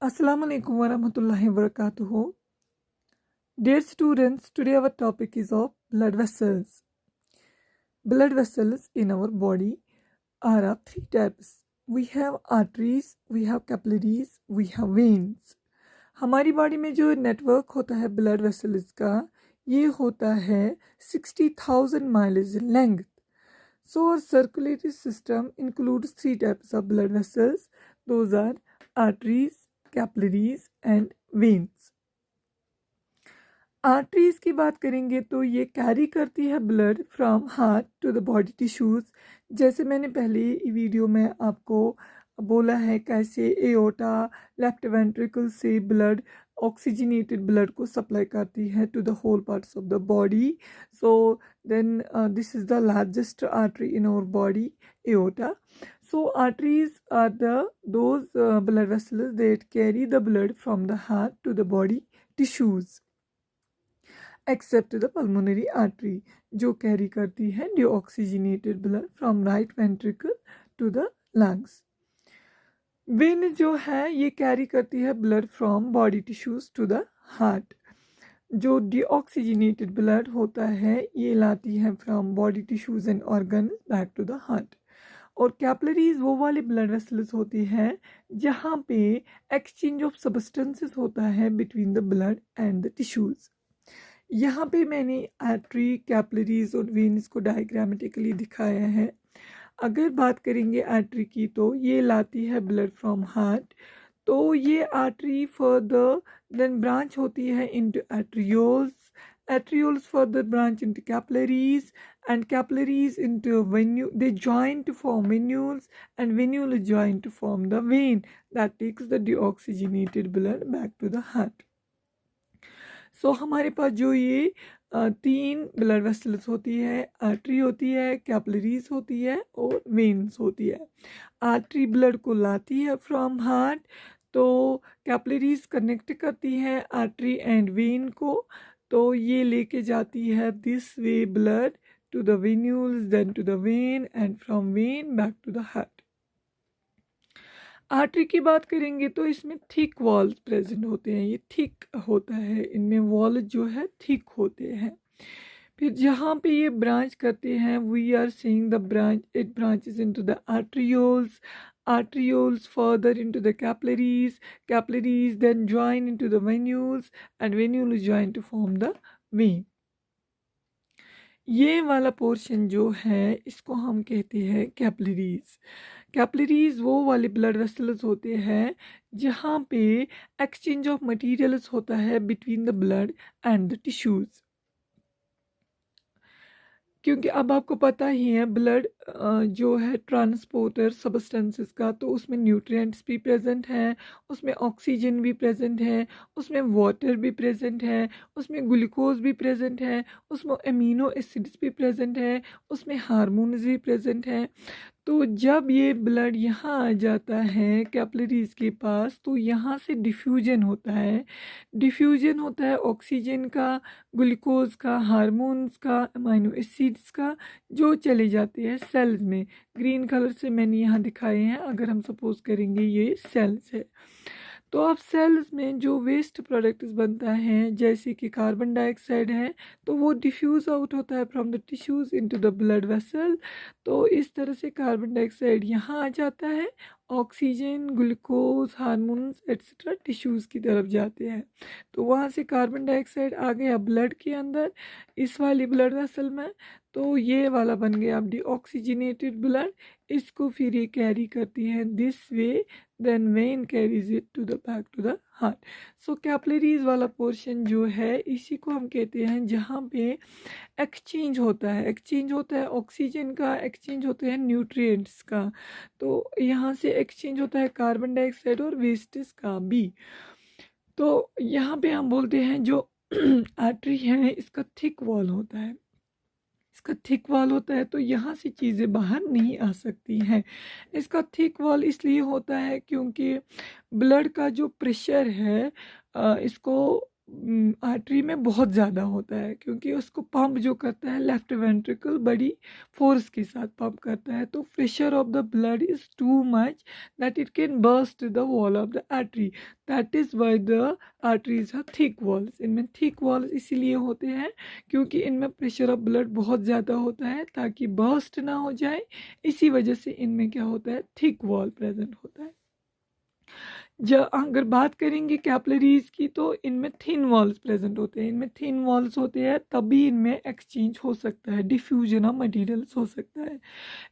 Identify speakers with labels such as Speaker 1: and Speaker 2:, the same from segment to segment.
Speaker 1: Assalamu alaikum warahmatullahi wabarakatuh. Dear students, today our topic is of blood vessels. Blood vessels in our body are of three types. We have arteries, we have capillaries, we have veins. हमारी body में जो network होता है blood vessels का ये होता है 60,000 miles in length. So our circulatory system includes three types of blood vessels. Those are arteries, capillaries and veins. Arteries की बात करेंगे तो ये कैरी करती है blood from heart to the body tissues. जैसे मैंने पहले वीडियो में आपको बोला है कैसे एओर्टा लेफ्ट वेंट्रिकल से ब्लड ऑक्सीजनेटेड ब्लड को सप्लाई करती है to the whole parts of the body. So then this is the largest artery in our body, aorta. So arteries are those blood vessels that carry the blood from the heart to the body tissues. Except the pulmonary artery जो carry करती है deoxygenated blood from right ventricle to the lungs. Vein जो है ये carry करती है blood from body tissues to the heart. जो deoxygenated blood होता है ये लाती है from body tissues and organ back to the heart. और कैपिलरीज वो वाली ब्लड वेसल्स होती है जहाँ पे एक्सचेंज ऑफ सब्सटेंसेस होता है between the blood and the tissues. यहाँ पे मैंने आर्टरी, कैपिलरीज और वेन्स को डायग्रामेटिकली दिखाया है. अगर बात करेंगे आर्टरी की तो ये लाती है ब्लड फ्रॉम हार्ट. तो ये आर्टरी फर्दर देन ब्रांच होती है into arterioles. Arterioles further branch into capillaries and capillaries into venule. They join to form venules and venules join to form the vein that takes the deoxygenated blood back to the heart. So हमारे पास जो ये तीन blood vessels होती है, artery होती है, capillaries होती है और वेन्स होती है. आर्टरी ब्लड को लाती है फ्रॉम हार्ट, तो कैपिलरीज कनेक्ट करती है आर्टरी एंड वेन को. तो ये लेके जाती है this way blood to the venules, then to the vein and from vein back to the heart. Artery की बात करेंगे तो इसमें थिक वॉल्स प्रेजेंट होते हैं. ये थिक होता है, इनमें वॉल जो है थिक होते हैं. फिर जहाँ पे ये ब्रांच करते हैं we are seeing the branch, it branches into the arterioles. Arterioles further into the capillaries, capillaries then join into the venules and venules join to form the vein. ये वाला पोर्शन जो है इसको हम कहते हैं कैपिलरीज. कैपिलरीज वो वाले ब्लड वेसल्स होते हैं जहाँ पे एक्सचेंज ऑफ मटेरियल्स होता है between the blood and the tissues. क्योंकि अब आपको पता ही है ब्लड जो है ट्रांसपोर्टर सब्सटेंसेस का, तो उसमें न्यूट्रिएंट्स भी प्रेजेंट हैं, उसमें ऑक्सीजन भी प्रेजेंट है, उसमें वाटर भी प्रेजेंट है, उसमें ग्लूकोज भी प्रेजेंट है, उसमें अमीनो एसिड्स भी प्रेजेंट है, उसमें हार्मोन्स भी प्रेजेंट हैं. तो जब ये ब्लड यहाँ आ जाता है कैपिलरीज के पास तो यहाँ से डिफ्यूजन होता है. डिफ्यूजन होता है ऑक्सीजन का, ग्लूकोज का, हार्मोन्स का, अमीनो एसिड्स का, जो चले जाते हैं सेल्स में. ग्रीन कलर से मैंने यहाँ दिखाए हैं. अगर हम सपोज करेंगे ये सेल्स है तो अब सेल्स में जो वेस्ट प्रोडक्ट्स बनता है जैसे कि कार्बन डाइऑक्साइड है तो वो डिफ्यूज़ आउट होता है from the tissues into the blood vessel. तो इस तरह से कार्बन डाइऑक्साइड यहाँ आ जाता है, oxygen, glucose, hormones etcetera tissues की तरफ जाते हैं. तो वहाँ से कार्बन डाइऑक्साइड आ गया ब्लड के अंदर इस वाली ब्लड वेसल में. तो ये वाला बन गया अब डीऑक्सीजनेटेड ब्लड. इसको फिर ये कैरी करती है this way, then vein carries it to the back to the heart. So capillaries वाला पोर्शन जो है इसी को हम कहते हैं जहाँ पे एक्सचेंज होता है. एक्सचेंज होता है ऑक्सीजन का, एक्सचेंज होते हैं न्यूट्रिएंट्स का. तो यहाँ से एक्सचेंज होता है कार्बन डाइऑक्साइड और वेस्टेज का भी. तो यहाँ पे हम बोलते हैं जो आर्टरी है इसका थिक वॉल होता है. इसका थिक वॉल होता है तो यहाँ से चीज़ें बाहर नहीं आ सकती हैं. इसका थिक वॉल इसलिए होता है क्योंकि ब्लड का जो प्रेशर है इसको आर्टरी में बहुत ज़्यादा होता है, क्योंकि उसको पंप जो करता है लेफ्ट वेंट्रिकल बड़ी फोर्स के साथ पंप करता है, तो pressure of the blood is too much that it can burst the wall of the artery. That is why the arteries have thick walls. इनमें थिक वॉल्स इसीलिए होते हैं क्योंकि इनमें प्रेशर ऑफ ब्लड बहुत ज़्यादा होता है, ताकि बर्स्ट ना हो जाए। इसी वजह से इनमें क्या होता है, थिक वॉल प्रेजेंट होता है। जब अगर बात करेंगे कैपिलरीज की, तो इनमें थिन वॉल्स प्रेजेंट होते हैं। इनमें थिन वॉल्स होते हैं तभी इनमें एक्सचेंज हो सकता है, डिफ्यूजन ऑफ मटेरियल्स हो सकता है।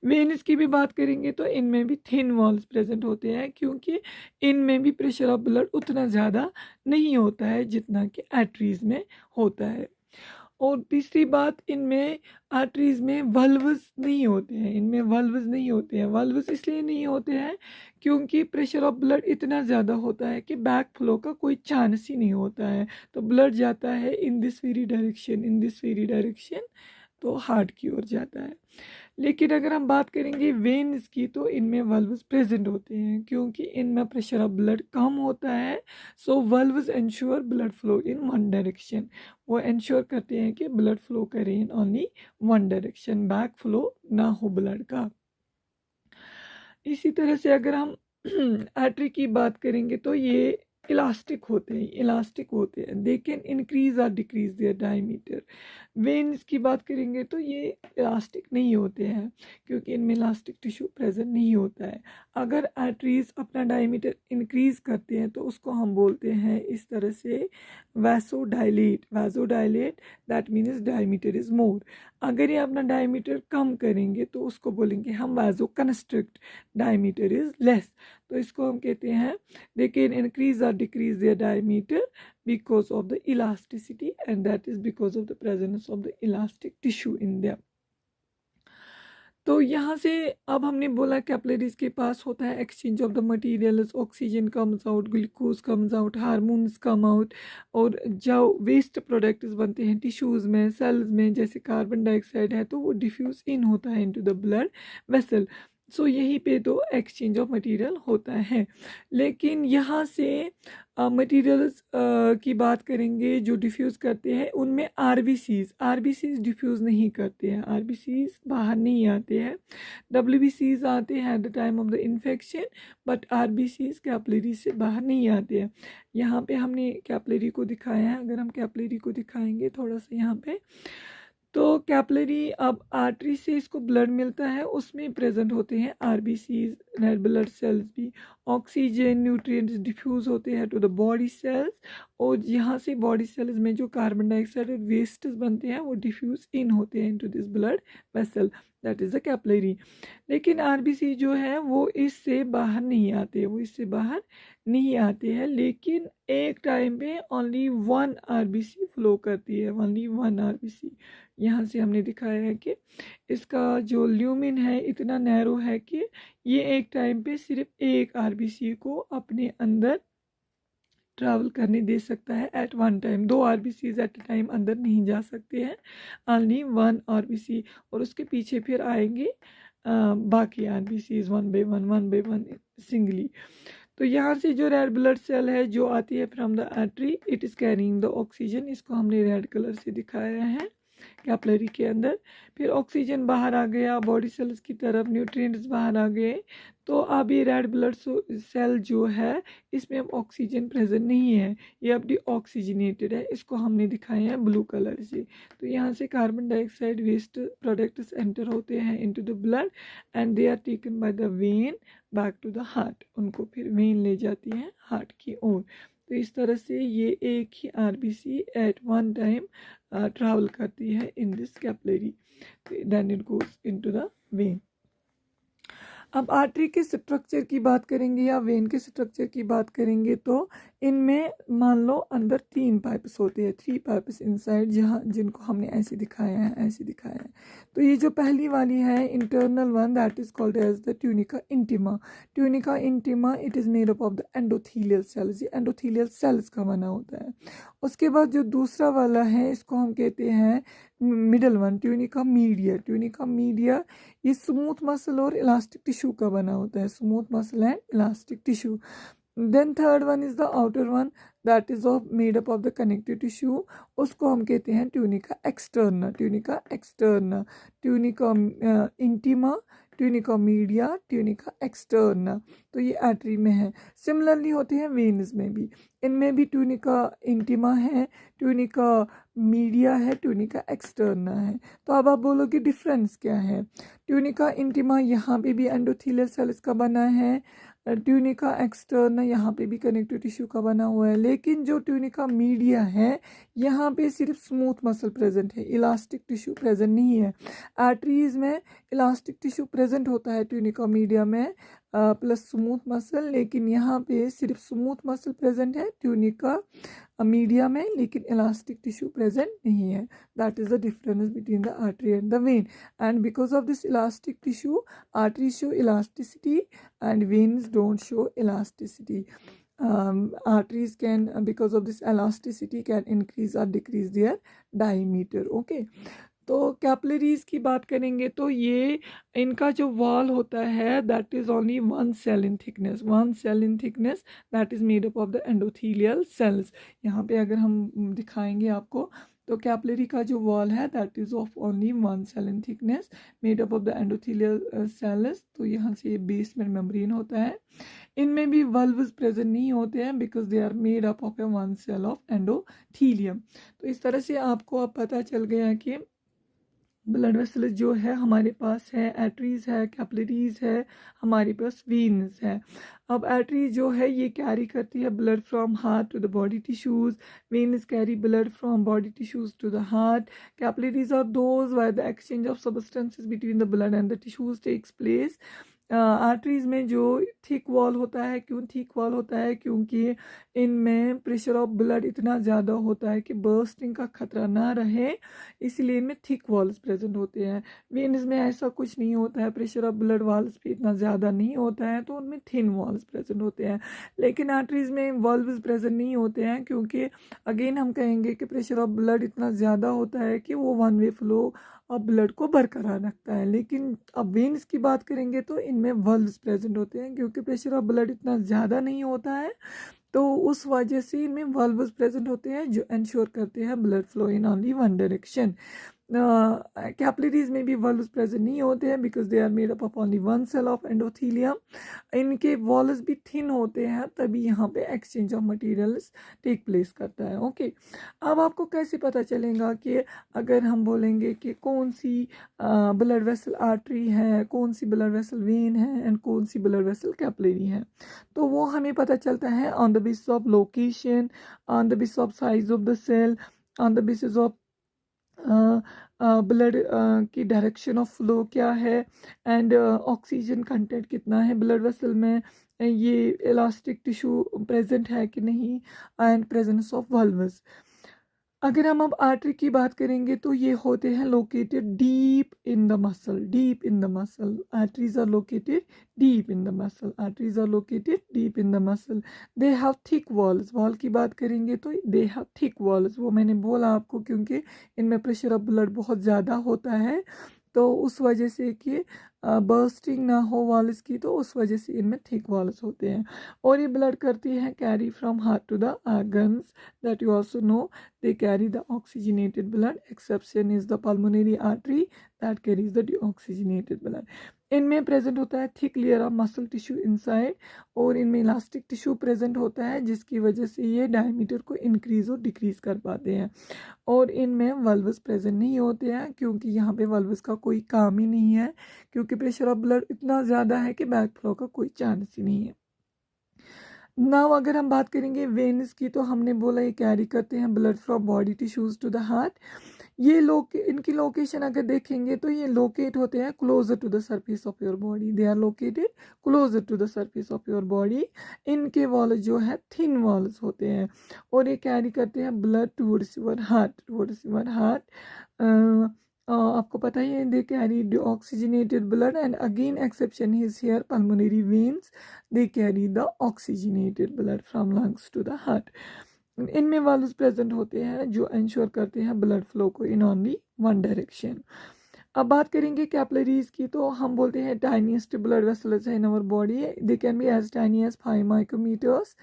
Speaker 1: वेन्स की भी बात करेंगे तो इनमें भी थिन वॉल्स प्रेजेंट होते हैं, क्योंकि इनमें भी प्रेशर ऑफ ब्लड उतना ज़्यादा नहीं होता है जितना कि आर्टरीज में होता है। और तीसरी बात, इनमें आर्टरीज में वल्व्स नहीं होते हैं। इनमें वल्व्स नहीं होते हैं। वल्व्स इसलिए नहीं होते हैं क्योंकि प्रेशर ऑफ ब्लड इतना ज़्यादा होता है कि बैक फ्लो का कोई चांस ही नहीं होता है। तो ब्लड जाता है in this very direction, in this very direction, तो हार्ट की ओर जाता है। लेकिन अगर हम बात करेंगे वेन्स की, तो इनमें वल्व्स प्रेजेंट होते हैं, क्योंकि इनमें प्रेशर ऑफ ब्लड कम होता है। So valves ensure blood flow in one direction. वो इंश्योर करते हैं कि ब्लड फ्लो करे in only one direction, back flow ना हो ब्लड का। इसी तरह से अगर हम आर्टरी की बात करेंगे तो ये इलास्टिक होते हैं, इलास्टिक होते हैं। दे कैन इंक्रीज और डिक्रीज देयर डायमीटर। वेन्स की बात करेंगे तो ये इलास्टिक नहीं होते हैं, क्योंकि इनमें इलास्टिक टिश्यू प्रेजेंट नहीं होता है। अगर आर्टरीज अपना डायमीटर इंक्रीज करते हैं तो उसको हम बोलते हैं इस तरह से vasodilate. Vasodilate that means diameter is more. अगर ये अपना डायमीटर कम करेंगे तो उसको बोलेंगे हम vaso constrict, diameter is less. तो इसको हम कहते हैं they can increase or decrease their diameter because of the elasticity, and that is because of the presence of the elastic tissue in them. तो यहाँ से अब हमने बोला कैपिलरीज के पास होता है exchange of the materials, oxygen comes out, glucose comes out, hormones come out, और जो वेस्ट प्रोडक्ट्स बनते हैं टिश्यूज़ में, सेल्स में, जैसे कार्बन डाइऑक्साइड है, तो वो डिफ्यूज़ इन होता है इनटू द ब्लड वेसल। सो यहीं पे तो एक्सचेंज ऑफ मटेरियल होता है। लेकिन यहाँ से मटेरियल्स की बात करेंगे जो डिफ्यूज़ करते हैं, उनमें आरबीसीज डिफ्यूज़ नहीं करते हैं। आरबीसीज बाहर नहीं आते हैं। डब्ल्यूबीसीज आते हैं at the time of the infection, but RBCs capillary से बाहर नहीं आते हैं। यहाँ पे हमने कैपिलरी को दिखाया है। अगर हम कैपिलरी को दिखाएंगे थोड़ा सा यहाँ पे, तो कैपिलरी, अब आर्टरी से इसको ब्लड मिलता है, उसमें प्रेजेंट होते हैं आरबीसीज, रेड ब्लड सेल्स भी। ऑक्सीजन न्यूट्रिएंट्स डिफ्यूज होते हैं टू द बॉडी सेल्स, और यहाँ से बॉडी सेल्स में जो कार्बन डाइऑक्साइड और वेस्ट्स बनते हैं वो डिफ्यूज इन होते हैं into this blood vessel, that is the capillary. लेकिन आरबीसी जो है वो इससे बाहर नहीं आते, वो इससे बाहर नहीं आते हैं। लेकिन एक टाइम पे ओनली वन आरबीसी फ्लो करती है, ओनली वन आरबीसी। यहाँ से हमने दिखाया है कि इसका जो ल्यूमिन है इतना नैरो है कि ये एक टाइम पे सिर्फ एक आरबीसी को अपने अंदर ट्रैवल करने दे सकता है एट वन टाइम। दो आरबीसीज एट अ टाइम अंदर नहीं जा सकते हैं, ओनली वन आरबीसी, और उसके पीछे फिर आएंगे बाकी RBCs one by one singly. तो यहाँ से जो रेड ब्लड सेल है जो आती है from the artery, it is carrying the oxygen. इसको हमने रेड कलर से दिखाया है कैपिलरी के अंदर। फिर ऑक्सीजन बाहर आ गया बॉडी सेल्स की तरफ, न्यूट्रिएंट्स बाहर आ गए। तो अब ये रेड ब्लड सेल जो है इसमें अब ऑक्सीजन प्रेजेंट नहीं है, ये अब ऑक्सीजनेटेड है। इसको हमने दिखाए हैं ब्लू कलर से। तो यहाँ से carbon dioxide waste products enter होते हैं into the blood, and they are taken by the vein back to the heart. उनको फिर वेन ले जाती है हार्ट की ओर। तो इस तरह से ये एक ही RBC at one time travel करती है in this capillary, then it goes into the vein. अब आर्टरी के स्ट्रक्चर की बात करेंगे या वेन के स्ट्रक्चर की बात करेंगे, तो इनमें मान लो अंदर तीन पाइप्स होते हैं, थ्री पाइप्स इनसाइड, जहाँ जिनको हमने ऐसे दिखाया है, ऐसे दिखाया है। तो ये जो पहली वाली है internal one, that is called as the tunica intima. Tunica intima it is made up of the endothelial cells. ये एंडोथीलियल सेल्स का बना होता है। उसके बाद जो दूसरा वाला है इसको हम कहते हैं middle one, tunica media. Tunica media ये स्मूथ मसल और इलास्टिक टिश्यू का बना होता है, smooth muscle and elastic tissue. Then third one is the outer one, that is of made up of the connective tissue, उसको हम कहते हैं tunica externa, tunica externa, tunica intima, tunica media, tunica externa. तो ये artery में है। Similarly होते हैं वेन्स में भी, इनमें भी ट्यूनिका इंटीमा है, ट्यूनिका मीडिया है, ट्यूनिका एक्सटर्ना है। तो अब आप बोलोगे डिफरेंस क्या है। ट्यूनिका इंटीमा यहाँ पे भी एंडोथेलियल सेल्स का बना है, ट्यूनिका एक्सटर्ना यहाँ पे भी कनेक्टिव टिश्यू का बना हुआ है, लेकिन जो ट्यूनिका मीडिया है यहाँ पे सिर्फ स्मूथ मसल प्रेजेंट है, इलास्टिक टिश्यू प्रेजेंट नहीं है। आर्टरीज में इलास्टिक टिश्यू प्रेजेंट होता है ट्यूनिका मीडिया में प्लस स्मूथ मसल, लेकिन यहाँ पे सिर्फ स्मूथ मसल प्रेजेंट है ट्यूनिका मीडिया में, लेकिन इलास्टिक टिश्यू प्रेजेंट नहीं है। That is the difference between the artery and the vein, and because of this elastic tissue artery show elasticity and veins don't show elasticity. Arteries can, because of this elasticity, can increase or decrease their diameter. Okay. तो capillaries की बात करेंगे तो ये इनका जो wall होता है that is only one cell in thickness, one cell in thickness that is made up of the endothelial cells. यहाँ पे अगर हम दिखाएंगे आपको तो कैपिलरी का जो वॉल है that is of only one cell in thickness made up of the endothelial cells. तो यहाँ से बेसमेंट मेम्ब्रेन होता है। इनमें भी वल्व्स प्रेजेंट नहीं होते हैं because they are made up of a one cell of endothelium. तो इस तरह से आपको अब पता चल गया कि ब्लड वेसल्स जो है हमारे पास है, आर्टरीज है, कैपिलरीज है, हमारे पास वेन्स है। अब आर्टरीज जो है ये कैरी करती है blood from heart to the body tissues, veins carry blood from body tissues to the heart, capillaries are those where the exchange of substances between the blood and the tissues takes place. Arteries में जो thick wall होता है, क्यों thick wall होता है, क्योंकि इनमें pressure of blood इतना ज़्यादा होता है कि बर्स्टिंग का खतरा ना रहे, इसलिए इनमें थिक वॉल्स प्रेजेंट होते हैं। वेन्स में ऐसा कुछ नहीं होता है, प्रेशर ऑफ ब्लड वॉल्स पे इतना ज़्यादा नहीं होता है, तो उनमें थिन वॉल्स प्रेजेंट होते हैं। लेकिन आर्टरीज में वॉल्व्स प्रेजेंट नहीं होते हैं क्योंकि अगेन हम कहेंगे कि प्रेशर ऑफ ब्लड इतना ज़्यादा होता है कि वो वन वे फ्लो और ब्लड को बरकरार रखता है। लेकिन अब वेन्स की बात करेंगे तो इनमें वल्व्स प्रेजेंट होते हैं क्योंकि प्रेशर ऑफ ब्लड इतना ज़्यादा नहीं होता है, तो उस वजह से इनमें वल्व्स प्रेजेंट होते हैं जो इंश्योर करते हैं blood flow in only one direction. Capillaries में भी वॉल्व्स प्रेजेंट नहीं होते हैं because they are made up of only one cell of endothelium. इनके वॉल्व्स भी थिन होते हैं, तभी यहाँ पे exchange of materials take place करता है। ओके, अब आपको कैसे पता चलेगा कि अगर हम बोलेंगे कि कौन सी ब्लड वेसल आर्टरी है, कौन सी ब्लड वेसल वेन है एंड कौन सी ब्लड वेसल कैपिलरी है, तो वो हमें पता चलता है on the basis of location, on the basis of size of the cell, on the basis of blood की डायरेक्शन ऑफ फ्लो क्या है एंड ऑक्सीजन कंटेंट कितना है ब्लड वेसल में, ये इलास्टिक टिश्यू प्रेजेंट है कि नहीं, एंड प्रेजेंस ऑफ वल्व्स। अगर हम अब आर्टरी की बात करेंगे तो ये होते हैं located deep in the muscle, deep in the muscle. Arteries are located deep in the muscle, arteries are located deep in the muscle. They have thick walls, wall की बात करेंगे तो दे हैव थिक वॉल्स, वो मैंने बोला आपको क्योंकि इनमें प्रेशर ऑफ ब्लड बहुत ज़्यादा होता है, तो उस वजह से कि बर्स्टिंग ना हो वॉल्स की, तो उस वजह से इनमें थिक वॉल्स होते हैं। और ये ब्लड करती है carry from heart to the organs, that you also know they carry the oxygenated blood. Exception is the pulmonary artery that carries the deoxygenated blood. इनमें प्रेजेंट होता है thick layer of muscle tissue inside, और इनमें elastic tissue present होता है जिसकी वजह से ये डायमीटर को इंक्रीज और डिक्रीज कर पाते हैं। और इनमें वल्व्स प्रेजेंट नहीं होते हैं क्योंकि यहाँ पे वल्व्स का कोई काम ही नहीं है, क्योंकि प्रेशर ऑफ ब्लड इतना ज़्यादा है कि बैक फ्लो का कोई चांस ही नहीं है। नाउ अगर हम बात करेंगे वेन्स की, तो हमने बोला ये कैरी करते हैं blood from body tissues to the heart. ये इनकी लोकेशन अगर देखेंगे तो ये लोकेट होते हैं closer to the surface of your body, they are located closer to the surface of your body. इनके वॉल्स जो है थिन वॉल्स होते हैं और ये कैरी करते हैं blood towards your heart, towards your heart. आपको पता ही है they carry oxygenated blood, and again exception is here pulmonary veins, they carry the oxygenated blood from lungs to the heart. इनमें वॉल्व्स प्रेजेंट होते हैं जो इंश्योर करते हैं ब्लड फ्लो को इन ओनली वन डायरेक्शन। अब बात करेंगे कैपिलरीज की, तो हम बोलते हैं tiniest blood vessels in our body, they can be as tiny as 5 micrometres,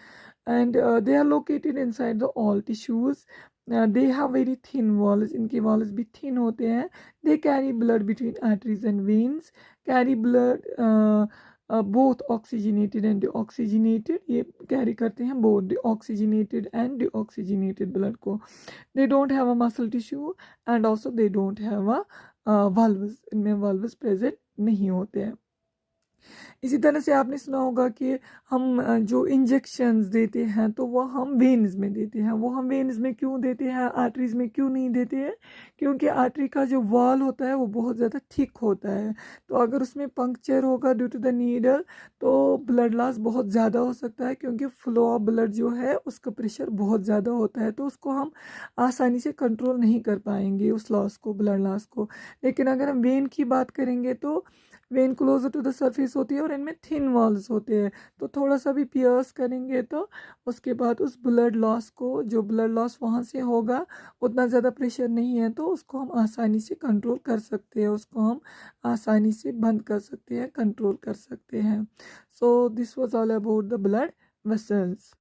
Speaker 1: and they are located inside the all tissues. They have very thin walls, इनके walls भी thin होते हैं. They carry blood between arteries and veins, carry blood both oxygenated and deoxygenated. ये carry करते हैं both deoxygenated and deoxygenated blood को. They don't have a muscle tissue and also they don't have a valves. इनमें valves present नहीं होते हैं. इसी तरह से आपने सुना होगा कि हम जो इंजेक्शंस देते हैं तो वो हम वेन्स में देते हैं. वो हम वेन्स में क्यों देते हैं, आर्टरीज में क्यों नहीं देते हैं? क्योंकि आर्टरी का जो वॉल होता है वो बहुत ज़्यादा थिक होता है. तो अगर उसमें पंक्चर होगा ड्यू टू द नीडल तो ब्लड लॉस बहुत ज़्यादा हो सकता है, क्योंकि फ्लो ऑफ ब्लड जो है उसका प्रेशर बहुत ज़्यादा होता है. तो उसको हम आसानी से कंट्रोल नहीं कर पाएंगे उस लॉस को, ब्लड लॉस को. लेकिन अगर हम वेन की बात करेंगे तो when closer to the surface होती है और इनमें थिन वॉल्स होते हैं. तो थोड़ा सा भी पियर्स करेंगे तो उसके बाद उस ब्लड लॉस को, जो ब्लड लॉस वहाँ से होगा, उतना ज़्यादा प्रेशर नहीं है तो उसको हम आसानी से कंट्रोल कर सकते हैं, उसको हम आसानी से बंद कर सकते हैं, कंट्रोल कर सकते हैं. So this was all about the blood vessels.